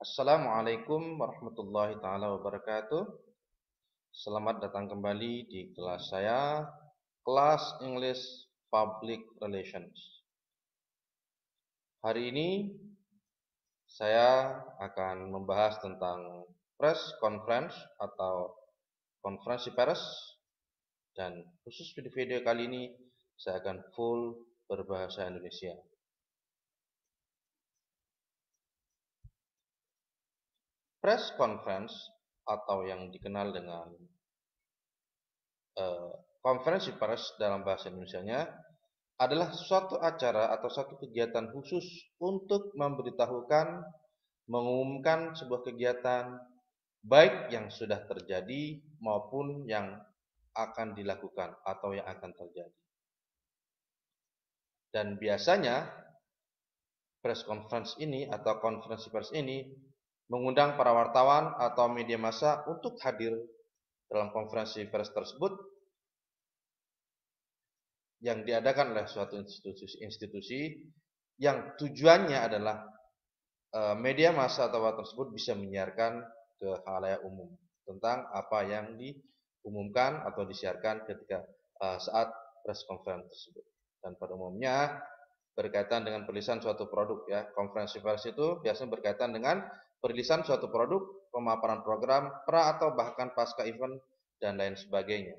Assalamualaikum warahmatullahi taala wabarakatuh. Selamat datang kembali di kelas saya, kelas English Public Relations. Hari ini saya akan membahas tentang press conference atau konferensi pers, dan khusus di video kali ini saya akan full berbahasa Indonesia. Press conference atau yang dikenal dengan konferensi pers dalam bahasa Indonesianya adalah suatu acara atau suatu kegiatan khusus untuk memberitahukan, mengumumkan sebuah kegiatan baik yang sudah terjadi maupun yang akan dilakukan atau yang akan terjadi. Dan biasanya press conference ini atau konferensi pers ini mengundang para wartawan atau media massa untuk hadir dalam konferensi pers tersebut yang diadakan oleh suatu institusi yang tujuannya adalah media massa atau wartawan tersebut bisa menyiarkan ke khalayak umum tentang apa yang diumumkan atau disiarkan ketika saat press conference tersebut. Dan pada umumnya berkaitan dengan perilisan suatu produk, ya. Konferensi pers itu biasanya berkaitan dengan perilisan suatu produk, pemaparan program, pra atau bahkan pasca event dan lain sebagainya.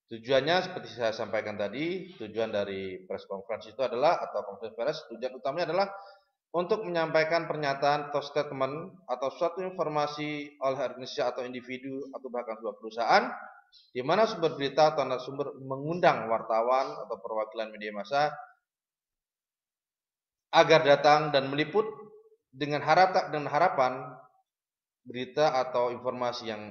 Tujuannya seperti saya sampaikan tadi, tujuan dari press conference itu adalah, atau konferensi pers, tujuan utamanya adalah untuk menyampaikan pernyataan atau statement atau suatu informasi oleh organisasi atau individu atau bahkan sebuah perusahaan di mana sumber berita atau narasumber mengundang wartawan atau perwakilan media massa agar datang dan meliput dengan harapan berita atau informasi yang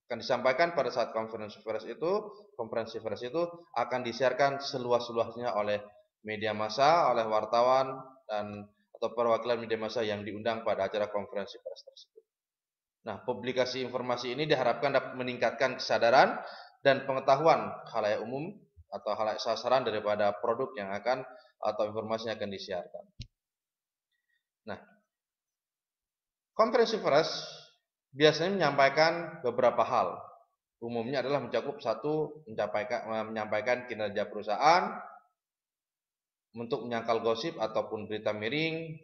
akan disampaikan pada saat konferensi pers itu akan disiarkan seluas-luasnya oleh media massa, oleh wartawan dan atau perwakilan media massa yang diundang pada acara konferensi pers tersebut. Nah, publikasi informasi ini diharapkan dapat meningkatkan kesadaran dan pengetahuan khalayak umum atau khalayak sasaran daripada produk yang akan atau informasi yang akan disiarkan. Nah, konferensi pers biasanya menyampaikan beberapa hal. Umumnya adalah mencakup satu, menyampaikan kinerja perusahaan, untuk menyangkal gosip ataupun berita miring,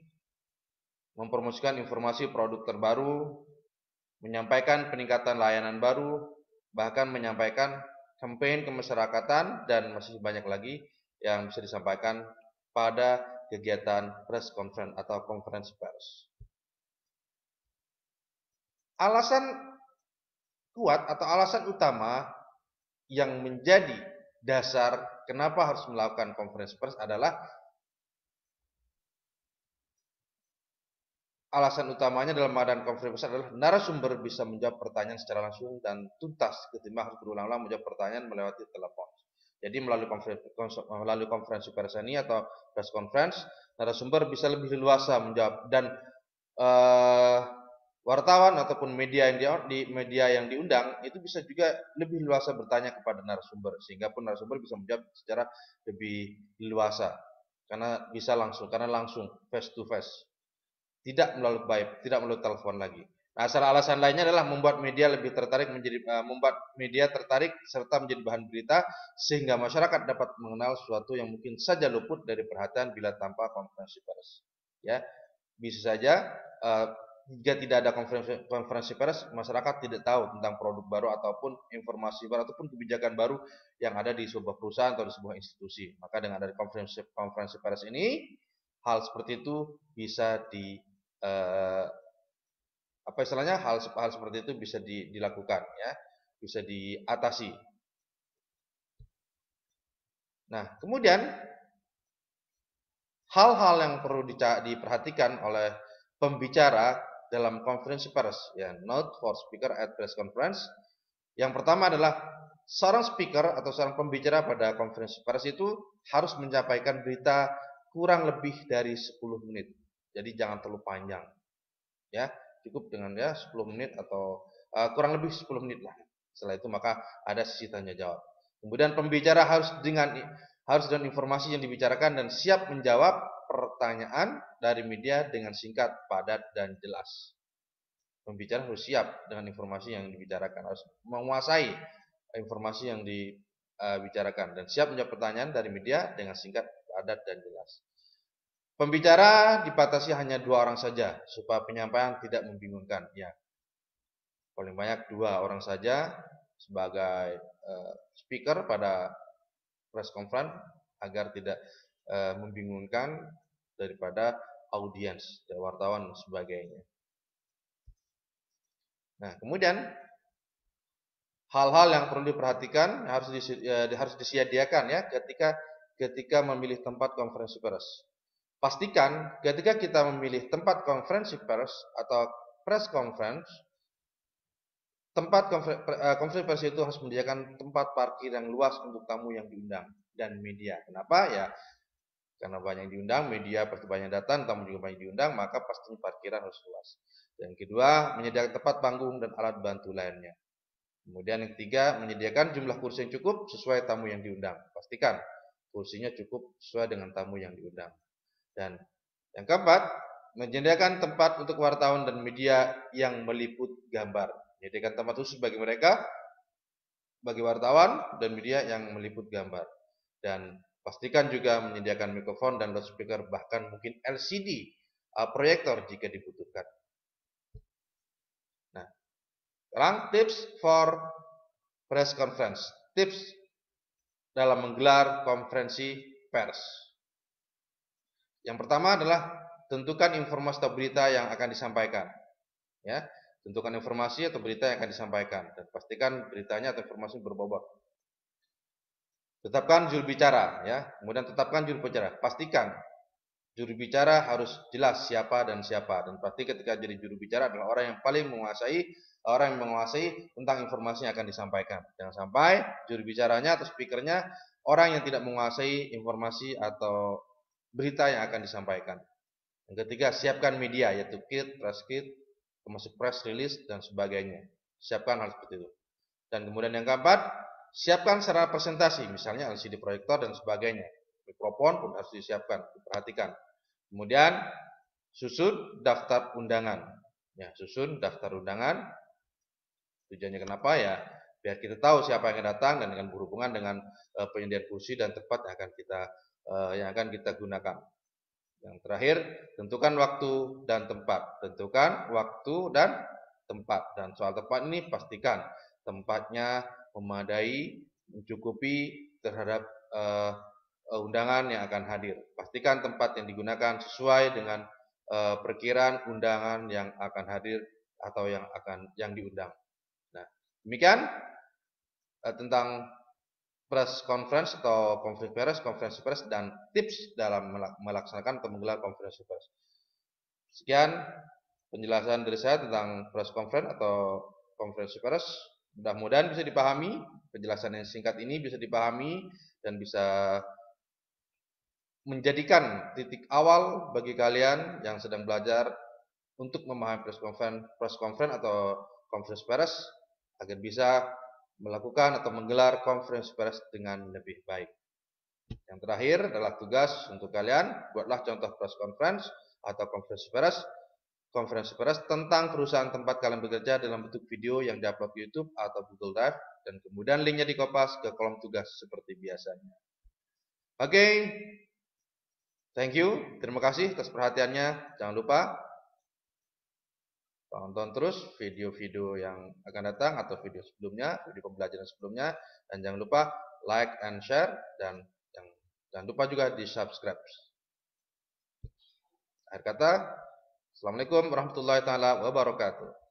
mempromosikan informasi produk terbaru, menyampaikan peningkatan layanan baru, bahkan menyampaikan campaign kemasyarakatan, dan masih banyak lagi yang bisa disampaikan pada kegiatan press conference atau konferensi pers. Alasan kuat atau alasan utama yang menjadi dasar kenapa harus melakukan konferensi pers adalah alasan utamanya dalam mengadakan konferensi pers adalah narasumber bisa menjawab pertanyaan secara langsung dan tuntas ketimbang harus berulang-ulang menjawab pertanyaan melewati telepon. Jadi melalui konferensi pers ini atau press conference, narasumber bisa lebih leluasa menjawab, dan wartawan ataupun media yang diundang itu bisa juga lebih leluasa bertanya kepada narasumber, sehingga pun narasumber bisa menjawab secara lebih leluasa karena langsung face to face, tidak melalui telepon lagi. Nah, salah alasan lainnya adalah membuat media tertarik serta menjadi bahan berita, sehingga masyarakat dapat mengenal sesuatu yang mungkin saja luput dari perhatian bila tanpa konferensi pers. Ya, bisa saja jika tidak ada konferensi pers, masyarakat tidak tahu tentang produk baru ataupun informasi baru ataupun kebijakan baru yang ada di sebuah perusahaan atau di sebuah institusi. Maka dengan ada konferensi pers ini, hal seperti itu bisa hal seperti itu bisa dilakukan, ya, bisa diatasi. Nah, kemudian hal-hal yang perlu diperhatikan oleh pembicara dalam konferensi pers, ya, note for speaker at press conference. Yang pertama adalah seorang speaker atau seorang pembicara pada konferensi pers itu harus menyampaikan berita kurang lebih dari 10 menit. Jadi jangan terlalu panjang. Ya, cukup dengan 10 menit atau kurang lebih 10 menit lah. Setelah itu maka ada sesi tanya jawab. Kemudian pembicara harus dengan informasi yang dibicarakan dan siap menjawab pertanyaan dari media dengan singkat, padat, dan jelas. Pembicara harus siap dengan informasi yang dibicarakan, harus menguasai informasi yang dibicarakan, dan siap menjawab pertanyaan dari media dengan singkat, padat, dan jelas. Pembicara dibatasi hanya 2 orang saja supaya penyampaian tidak membingungkan. Ya, paling banyak 2 orang saja sebagai speaker pada press conference agar tidak membingungkan daripada audiens, wartawan dan sebagainya. Nah, kemudian hal-hal yang perlu diperhatikan harus disediakan ya ketika memilih tempat konferensi pers. Pastikan ketika kita memilih tempat konferensi pers atau press conference, tempat konferensi pers itu harus menyediakan tempat parkir yang luas untuk tamu yang diundang dan media. Kenapa? Ya, karena banyak yang diundang, media pasti banyak datang, tamu juga banyak diundang, maka pastinya parkiran harus luas. Yang kedua, menyediakan tempat panggung dan alat bantu lainnya. Kemudian yang ketiga, menyediakan jumlah kursi yang cukup sesuai tamu yang diundang. Pastikan kursinya cukup sesuai dengan tamu yang diundang. Dan yang keempat, menyediakan tempat untuk wartawan dan media yang meliput gambar. Menyediakan tempat khusus bagi mereka, bagi wartawan dan media yang meliput gambar. Dan pastikan juga menyediakan mikrofon dan loudspeaker, bahkan mungkin LCD proyektor jika dibutuhkan. Nah, sekarang tips for press conference. Tips dalam menggelar konferensi pers. Yang pertama adalah tentukan informasi atau berita yang akan disampaikan. Ya, tentukan informasi atau berita yang akan disampaikan dan pastikan beritanya atau informasi berbobot. Tetapkan juru bicara, ya. Kemudian tetapkan juru bicara. Pastikan juru bicara harus jelas siapa dan siapa, dan pasti ketika jadi juru bicara adalah orang yang paling menguasai, tentang informasi yang akan disampaikan. Jangan sampai juru bicaranya atau speakernya orang yang tidak menguasai informasi atau berita yang akan disampaikan. Yang ketiga, siapkan media, yaitu kit, press kit, termasuk press release dan sebagainya. Siapkan hal seperti itu. Dan kemudian yang keempat, siapkan sarana presentasi, misalnya LCD proyektor dan sebagainya. Mikrofon pun harus disiapkan, diperhatikan. Kemudian susun daftar undangan. Ya, susun daftar undangan. Tujuannya kenapa ya? Biar kita tahu siapa yang akan datang dan dengan berhubungan dengan penyediaan kursi dan tempat yang akan kita gunakan. Yang terakhir, tentukan waktu dan tempat. Tentukan waktu dan tempat. Dan soal tempat ini pastikan tempatnya memadai, mencukupi terhadap undangan yang akan hadir. Pastikan tempat yang digunakan sesuai dengan perkiraan undangan yang akan hadir atau yang diundang. Nah, demikian tentang press conference atau konferensi pers dan tips dalam melaksanakan atau menggelar konferensi pers. Sekian penjelasan dari saya tentang press conference atau konferensi pers. Mudah-mudahan bisa dipahami, penjelasan yang singkat ini bisa dipahami dan bisa menjadikan titik awal bagi kalian yang sedang belajar untuk memahami press conference atau konferensi pers agar bisa melakukan atau menggelar konferensi pers dengan lebih baik. Yang terakhir adalah tugas untuk kalian, buatlah contoh press conference atau konferensi pers tentang perusahaan tempat kalian bekerja dalam bentuk video yang diupload ke YouTube atau Google Drive, dan kemudian linknya dikopas ke kolom tugas seperti biasanya. Oke, thank you, terima kasih atas perhatiannya. Jangan lupa tonton terus video-video yang akan datang atau video sebelumnya, video pembelajaran sebelumnya, dan jangan lupa like and share, dan jangan lupa juga di subscribe. Akhir kata, Assalamualaikum warahmatullahi wabarakatuh.